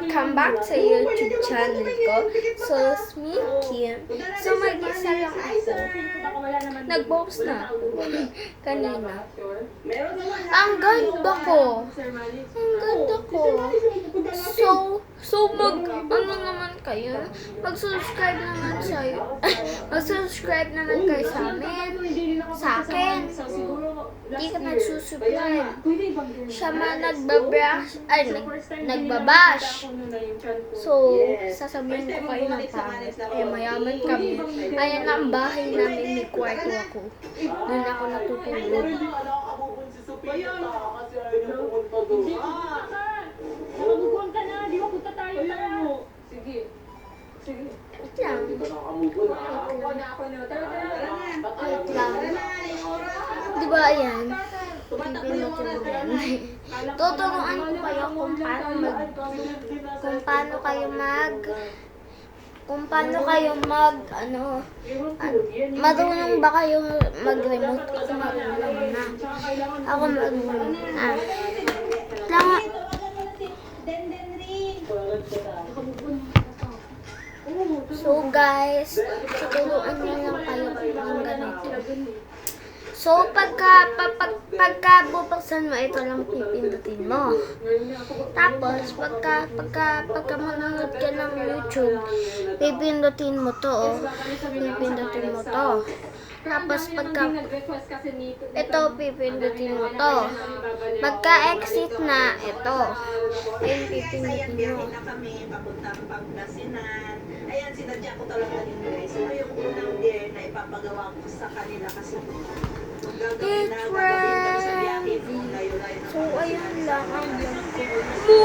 Welcome back sa YouTube channel ko. So, it's me, Kim. So, mag-isa lang ako. Nag-box na ako kanina. Ang ganda ko. Ang ganda ko. Ano naman kayo? Mag-subscribe naman mag-subscribe naman kayo sa amin. Sa akin. Hindi ka nagsusubscribe. Siya man nagbabash. So, sasabihin ko kayo ng pangit. Mayaman kami. Ayan ang bahay namin, may kwarto ako. Doon ako natutulog. Nakamubuan ka na, di ba punta tayo na? Sige. Wait lang. Di ba ayan? Tuturuan ko kayo kung marunong ba kayo mag-remote? Ako marunong na. Ako marunong na. So guys, tuturuan niyo lang kayo ng ganito. So pagka bubuksan mo, ito lang pipindutin mo. Tapos pagka manonood ka ng YouTube, pipindutin mo to, pipindutin mo to. Tapos ito pipindutin mo to. Pagka-exit na, ito. Ayun, pipindutin mo. Ayan, sinadya ko talaga din guys. So, yung unang dear na ipapagawa ko sa kanila kasi It's ready. So, ayun lang ang vlog ko.